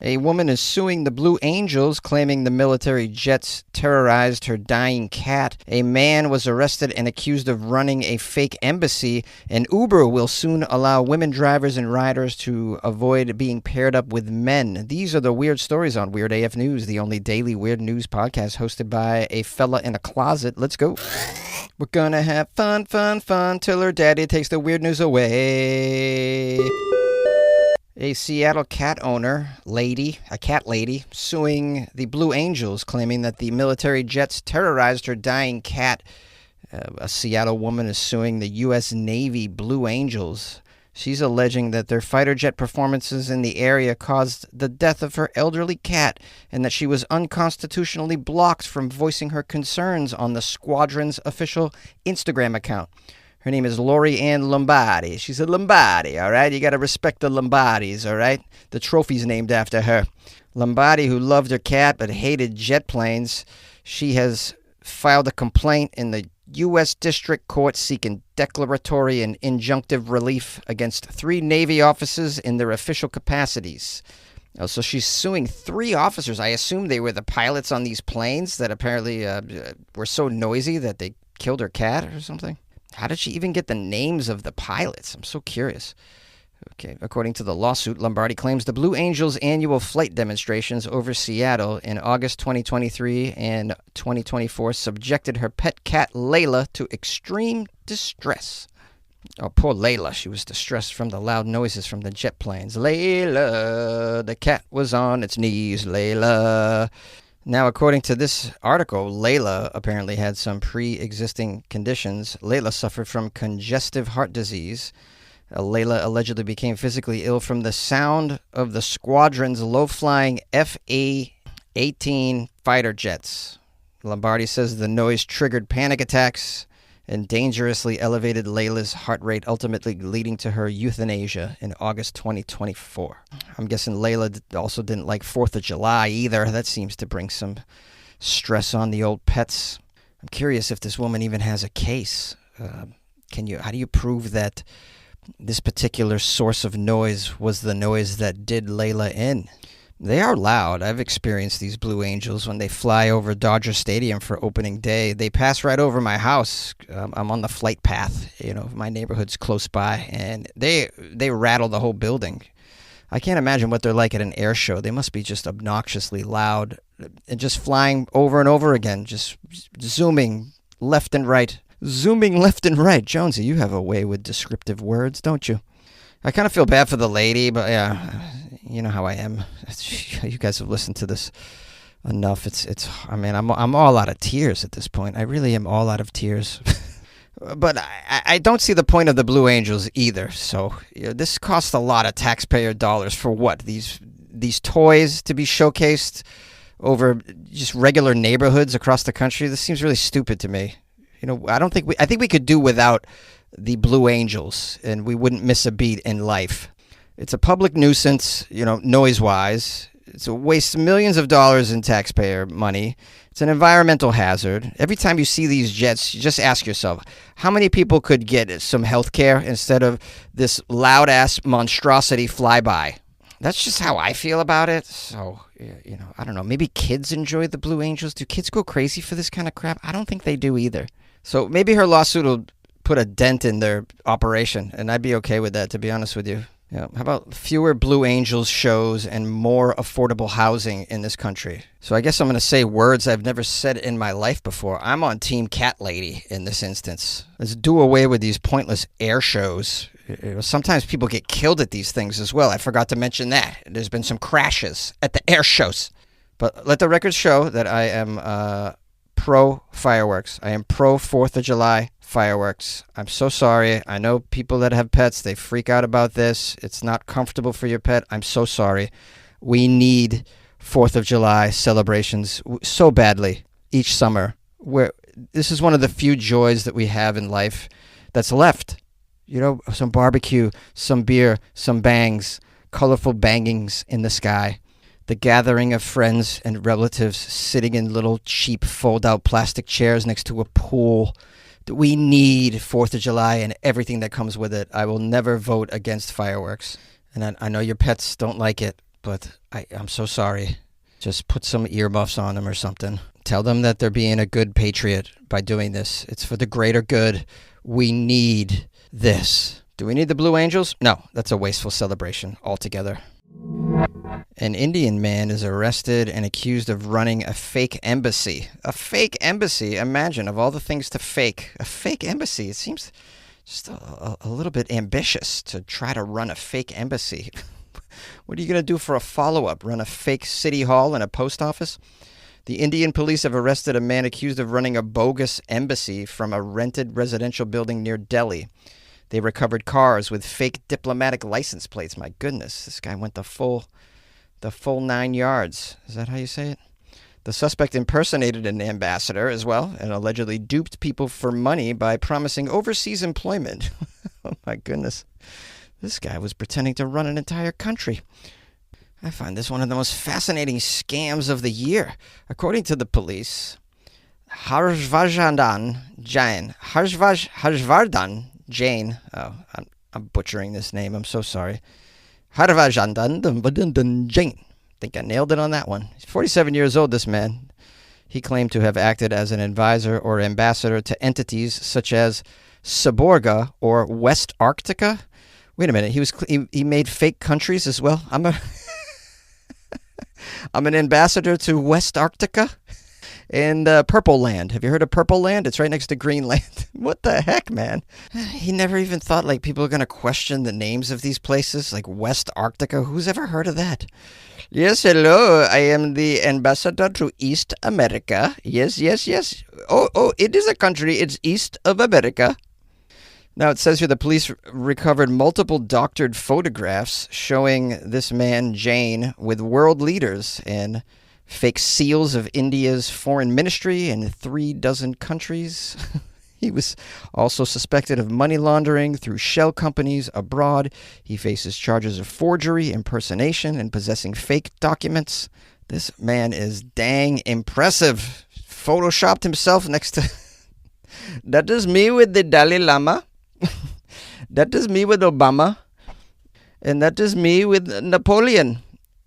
A woman is suing the Blue Angels, claiming the military jets terrorized her dying cat. A man was arrested and accused of running a fake embassy. And Uber will soon allow women drivers and riders to avoid being paired up with men. These are the weird stories on Weird AF News, the only daily weird news podcast hosted by a fella in a closet. Let's go. We're gonna have fun till her daddy takes the weird news away. A Seattle cat owner, a cat lady, suing the Blue Angels, claiming that the military jets terrorized her dying cat. A Seattle woman is suing the U.S. Navy Blue Angels. She's alleging that their fighter jet performances in the area caused the death of her elderly cat and that she was unconstitutionally blocked from voicing her concerns on the squadron's official Instagram account. Her name is Lori Ann Lombardi. She's a Lombardi, all right? You got to respect the Lombardis, all right? The trophy's named after her. Lombardi, who loved her cat but hated jet planes, she has filed a complaint in the U.S. District Court seeking declaratory and injunctive relief against 3 Navy officers in their official capacities. So she's suing 3 officers. I assume they were the pilots on these planes that apparently were so noisy that they killed her cat or something. How did she even get the names of the pilots? I'm so curious. Okay, according to the lawsuit, Lombardi claims the Blue Angels' annual flight demonstrations over Seattle in August 2023 and 2024 subjected her pet cat Layla to extreme distress. Oh, poor Layla. She was distressed from the loud noises from the jet planes. Layla, the cat was on its knees, Layla. Now, according to this article, Layla apparently had some pre-existing conditions. Layla suffered from congestive heart disease. Layla allegedly became physically ill from the sound of the squadron's low-flying FA-18 fighter jets. Lombardi says the noise triggered panic attacks and dangerously elevated Layla's heart rate, ultimately leading to her euthanasia in August 2024. I'm guessing Layla also didn't like 4th of July either. That seems to bring some stress on the old pets. I'm curious if this woman even has a case. How do you prove that this particular source of noise was the noise that did Layla in? They are loud. I've experienced these Blue Angels when they fly over Dodger Stadium for opening day. They pass right over my house. I'm on the flight path. My neighborhood's close by, and they rattle the whole building. I can't imagine what they're like at an air show. They must be just obnoxiously loud and just flying over and over again, just zooming left and right. Zooming left and right. Jonesy, you have a way with descriptive words, don't you? I kind of feel bad for the lady, but yeah, you know how I am. You guys have listened to this enough. I'm all out of tears at this point. I really am all out of tears. But I don't see the point of the Blue Angels either. So this costs a lot of taxpayer dollars for what? These toys to be showcased over just regular neighborhoods across the country? This seems really stupid to me. I think we could do without the Blue Angels, and we wouldn't miss a beat in life. It's a public nuisance, noise-wise. It's a waste of millions of dollars in taxpayer money. It's an environmental hazard. Every time you see these jets, you just ask yourself, how many people could get some health care instead of this loud-ass monstrosity flyby? That's just how I feel about it. So, I don't know. Maybe kids enjoy the Blue Angels. Do kids go crazy for this kind of crap? I don't think they do either. So maybe her lawsuit will put a dent in their operation, and I'd be okay with that, to be honest with you. How about fewer Blue Angels shows and more affordable housing in this country? So I guess I'm going to say words I've never said in my life before. I'm on Team Cat Lady in this instance. Let's do away with these pointless air shows. Sometimes people get killed at these things as well. I forgot to mention that. There's been some crashes at the air shows. But let the record show that I am pro fireworks. I am pro 4th of July fireworks. I'm so sorry. I know people that have pets, they freak out about this. It's not comfortable for your pet. I'm so sorry. We need 4th of July celebrations so badly each summer. This is one of the few joys that we have in life that's left. Some barbecue, some beer, some bangs, colorful bangings in the sky. The gathering of friends and relatives sitting in little cheap fold-out plastic chairs next to a pool. We need 4th of July and everything that comes with it. I will never vote against fireworks. And I know your pets don't like it. but I'm so sorry. Just put some earmuffs on them or something. Tell them that they're being a good patriot by doing this. It's for the greater good. We need this. Do we need the Blue Angels? No, that's a wasteful celebration altogether. An Indian man is arrested and accused of running a fake embassy. A fake embassy? Imagine, of all the things to fake, a fake embassy. It seems just a little bit ambitious to try to run a fake embassy. What are you going to do for a follow-up? Run a fake city hall and a post office? The Indian police have arrested a man accused of running a bogus embassy from a rented residential building near Delhi. They recovered cars with fake diplomatic license plates. My goodness, this guy went the full 9 yards. Is that how you say it? The suspect impersonated an ambassador as well and allegedly duped people for money by promising overseas employment. Oh my goodness. This guy was pretending to run an entire country. I find this one of the most fascinating scams of the year. According to the police, Harshvardhan Jain. Oh, I'm butchering this name. I'm so sorry. Harshvardhan Jain. I think I nailed it on that one. He's 47 years old, this man. He claimed to have acted as an advisor or ambassador to entities such as Saborga or West Arctica. Wait a minute. He made fake countries as well. I'm an ambassador to West Arctica and Purple Land. Have you heard of Purple Land? It's right next to Greenland. What the heck, man? He never even thought like people are going to question the names of these places, like West Arctica. Who's ever heard of that? Yes, hello. I am the ambassador to East America. Yes. Oh, it is a country. It's east of America. Now, it says here the police recovered multiple doctored photographs showing this man, Jain, with world leaders and fake seals of India's foreign ministry in 36 countries. He was also suspected of money laundering through shell companies abroad. He faces charges of forgery, impersonation, and possessing fake documents. This man is dang impressive. Photoshopped himself next to... That is me with the Dalai Lama. That is me with Obama. And that is me with Napoleon.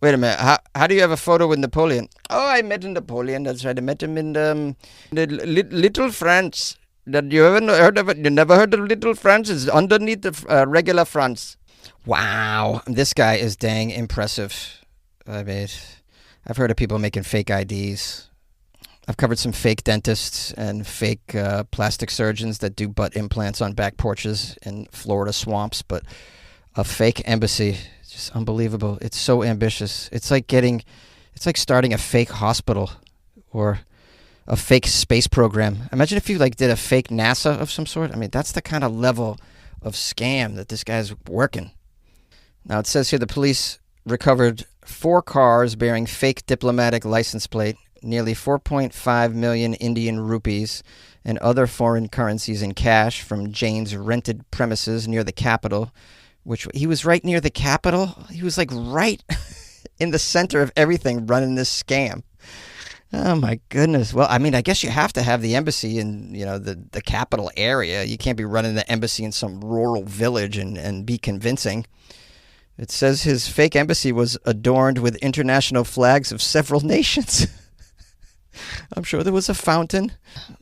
Wait a minute. How do you have a photo with Napoleon? Oh, I met Napoleon. That's right. I met him in the Little France. That you haven't heard of it? You never heard of Little France? It's underneath the regular France. Wow. This guy is dang impressive. I mean, I've heard of people making fake IDs. I've covered some fake dentists and fake plastic surgeons that do butt implants on back porches in Florida swamps, but a fake embassy, just unbelievable. It's so ambitious. It's like starting a fake hospital or a fake space program. Imagine if you did a fake NASA of some sort. I mean, that's the kind of level of scam that this guy's working. Now, it says here the police recovered 4 cars bearing fake diplomatic license plate, nearly 4.5 million Indian rupees, and other foreign currencies in cash from Jain's rented premises near the capital, which he was right near the capital. He was right in the center of everything running this scam. Oh my goodness. Well, I mean, I guess you have to have the embassy in, the capital area. You can't be running the embassy in some rural village and be convincing. It says his fake embassy was adorned with international flags of several nations. I'm sure there was a fountain.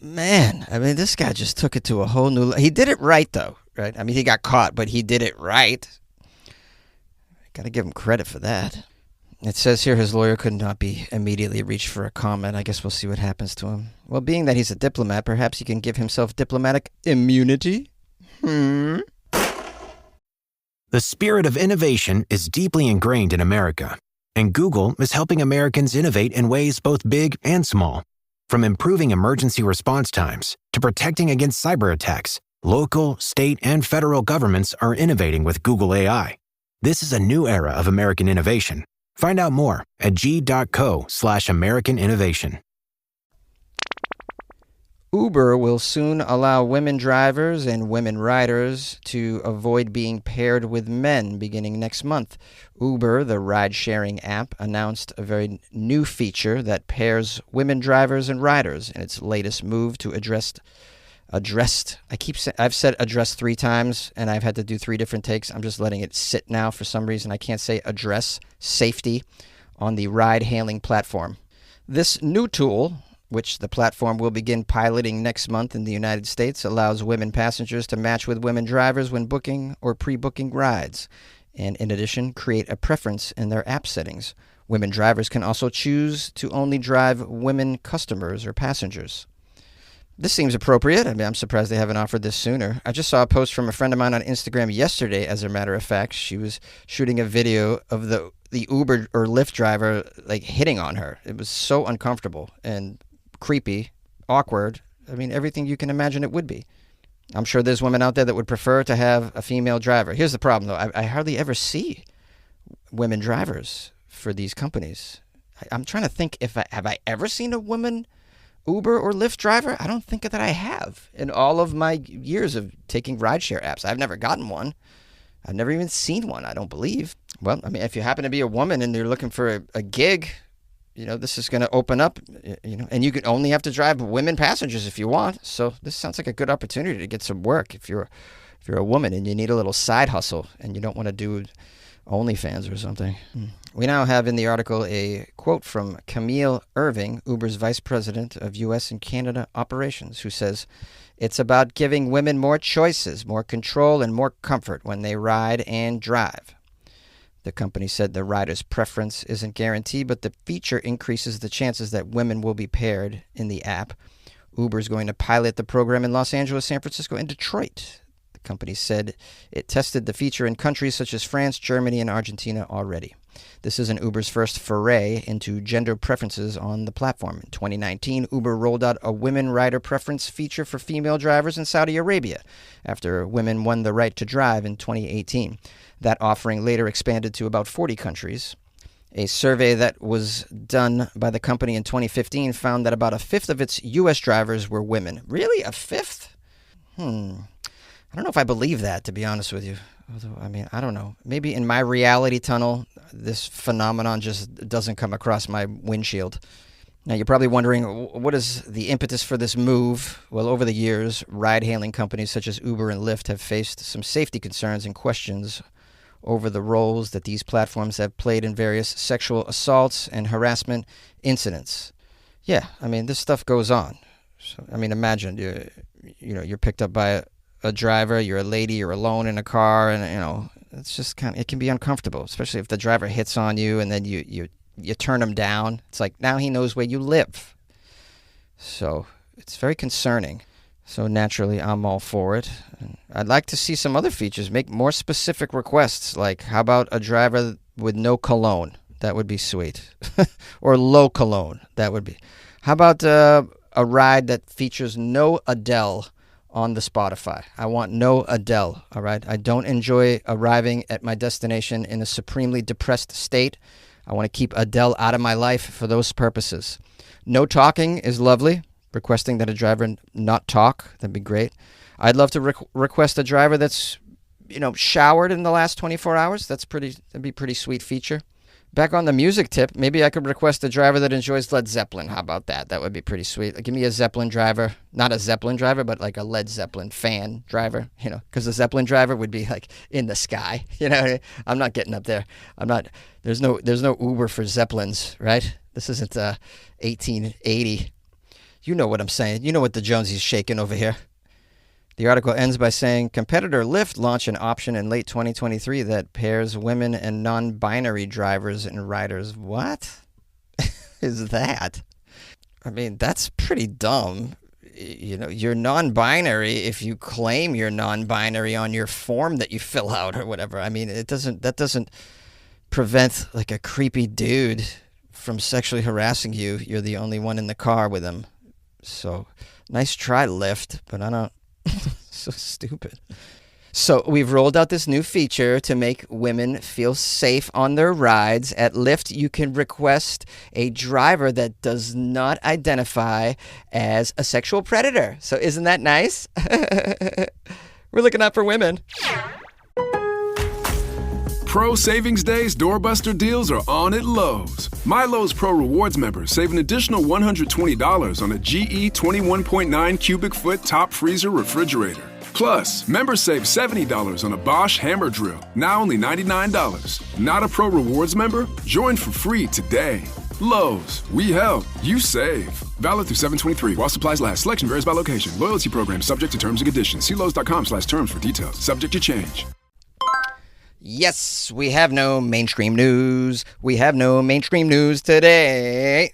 Man, I mean, this guy just took it to a whole new... He did it right, though, right? I mean, he got caught, but he did it right. Got to give him credit for that. It says here his lawyer could not be immediately reached for a comment. I guess we'll see what happens to him. Well, being that he's a diplomat, perhaps he can give himself diplomatic immunity? The spirit of innovation is deeply ingrained in America. And Google is helping Americans innovate in ways both big and small. From improving emergency response times to protecting against cyber attacks, local, state, and federal governments are innovating with Google AI. This is a new era of American innovation. Find out more at g.co/American Innovation. Uber will soon allow women drivers and women riders to avoid being paired with men beginning next month. Uber, the ride-sharing app, announced a very new feature that pairs women drivers and riders in its latest move to address addressed. I've said address 3 times, and I've had to do 3 different takes. I'm just letting it sit now for some reason. I can't say address safety on the ride-hailing platform. This new tool, which the platform will begin piloting next month in the United States, allows women passengers to match with women drivers when booking or pre-booking rides, and in addition, create a preference in their app settings. Women drivers can also choose to only drive women customers or passengers. This seems appropriate. I mean, I'm surprised they haven't offered this sooner. I just saw a post from a friend of mine on Instagram yesterday, as a matter of fact. She was shooting a video of the Uber or Lyft driver, like, hitting on her. It was so uncomfortable and creepy, awkward. I mean, everything you can imagine it would be. I'm sure there's women out there that would prefer to have a female driver. Here's the problem, though. I hardly ever see women drivers for these companies. I'm trying to think have I ever seen a woman Uber or Lyft driver? I don't think that I have in all of my years of taking rideshare apps. I've never gotten one. I've never even seen one, I don't believe. Well, I mean, if you happen to be a woman and you're looking for a gig, this is going to open up, and you can only have to drive women passengers if you want. So this sounds like a good opportunity to get some work if you're a woman and you need a little side hustle and you don't want to do OnlyFans or something. We now have in the article a quote from Camille Irving, Uber's vice president of U.S. and Canada operations, who says, "It's about giving women more choices, more control, and more comfort when they ride and drive." The company said the rider's preference isn't guaranteed, but the feature increases the chances that women will be paired in the app. Uber is going to pilot the program in Los Angeles, San Francisco, and Detroit. The company said it tested the feature in countries such as France, Germany, and Argentina already. This isn't Uber's first foray into gender preferences on the platform. In 2019, Uber rolled out a women rider preference feature for female drivers in Saudi Arabia after women won the right to drive in 2018. That offering later expanded to about 40 countries. A survey that was done by the company in 2015 found that about a fifth of its U.S. drivers were women. Really? A fifth? I don't know if I believe that, to be honest with you. Although, I mean, I don't know. Maybe in my reality tunnel, this phenomenon just doesn't come across my windshield. Now, you're probably wondering, what is the impetus for this move? Well, over the years, ride-hailing companies such as Uber and Lyft have faced some safety concerns and questions over the roles that these platforms have played in various sexual assaults and harassment incidents. Yeah, I mean, this stuff goes on. So, I mean, imagine, you're picked up by a driver, you're a lady, you're alone in a car, and, it's just it can be uncomfortable, especially if the driver hits on you and then you turn him down. It's like, now he knows where you live. So it's very concerning. So naturally, I'm all for it. And I'd like to see some other features, make more specific requests, like how about a driver with no cologne? That would be sweet. Or low cologne. That would be. How about a ride that features no Adele on the Spotify? I want no Adele, all right? I don't enjoy arriving at my destination in a supremely depressed state. I want to keep Adele out of my life for those purposes. No talking is lovely. Requesting that a driver not talk, that'd be great. I'd love to request a driver that's, showered in the last 24 hours. That'd be a pretty sweet feature. Back on the music tip, maybe I could request a driver that enjoys Led Zeppelin. How about that? That would be pretty sweet. Give me a Zeppelin driver. Not a Zeppelin driver, but like a Led Zeppelin fan driver, because the Zeppelin driver would be like in the sky. I'm not getting up there. There's no Uber for Zeppelins, right? This isn't 1880. You know what I'm saying. You know what the Jonesy's shaking over here. The article ends by saying, competitor Lyft launched an option in late 2023 that pairs women and non-binary drivers and riders. What is that? I mean, that's pretty dumb. You're non-binary if you claim you're non-binary on your form that you fill out or whatever. I mean, that doesn't prevent like a creepy dude from sexually harassing you. You're the only one in the car with him. So, nice try, Lyft, but I don't. So stupid. So, we've rolled out this new feature to make women feel safe on their rides. At Lyft, you can request a driver that does not identify as a sexual predator. So, isn't that nice? We're looking out for women. Pro Savings Days doorbuster deals are on at Lowe's. My Lowe's Pro Rewards members save an additional $120 on a GE 21.9 cubic foot top freezer refrigerator. Plus, members save $70 on a Bosch hammer drill, now only $99. Not a Pro Rewards member? Join for free today. Lowe's, we help, you save. Valid through 7/23 while supplies last. Selection varies by location. Loyalty program subject to terms and conditions. See Lowe's.com/terms for details. Subject to change. Yes, we have no mainstream news. We have no mainstream news today.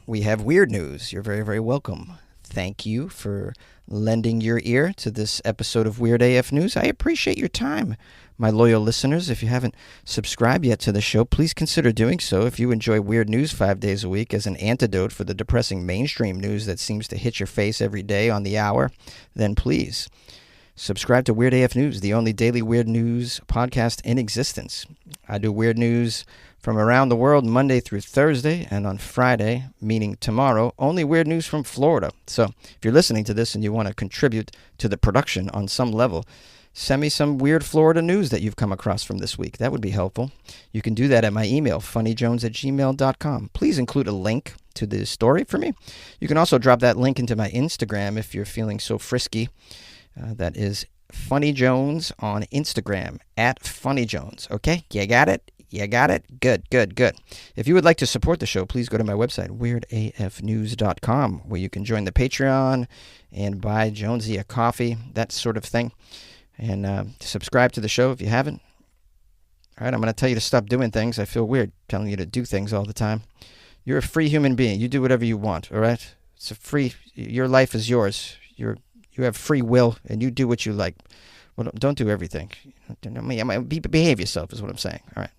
We have weird news. You're very, very welcome. Thank you for lending your ear to this episode of Weird AF News. I appreciate your time, my loyal listeners. If you haven't subscribed yet to the show, please consider doing so. If you enjoy weird news 5 days a week as an antidote for the depressing mainstream news that seems to hit your face every day on the hour, then please subscribe to Weird AF News, the only daily weird news podcast in existence. I do weird news from around the world Monday through Thursday, and on Friday, meaning tomorrow, only weird news from Florida. So if you're listening to this and you want to contribute to the production on some level, send me some weird Florida news that you've come across from this week. That would be helpful. You can do that at my email, funnyjones@gmail.com. Please include a link to the story for me. You can also drop that link into my Instagram if you're feeling so frisky. That is Funny Jones on Instagram, @FunnyJones. Okay, you got it? You got it? Good, good, good. If you would like to support the show, please go to my website, weirdafnews.com, where you can join the Patreon and buy Jonesy a coffee, that sort of thing. And subscribe to the show if you haven't. All right, I'm going to tell you to stop doing things. I feel weird telling you to do things all the time. You're a free human being. You do whatever you want, all right? It's a free, your life is yours. You have free will, and you do what you like. Well, don't do everything. Behave yourself is what I'm saying. All right.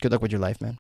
Good luck with your life, man.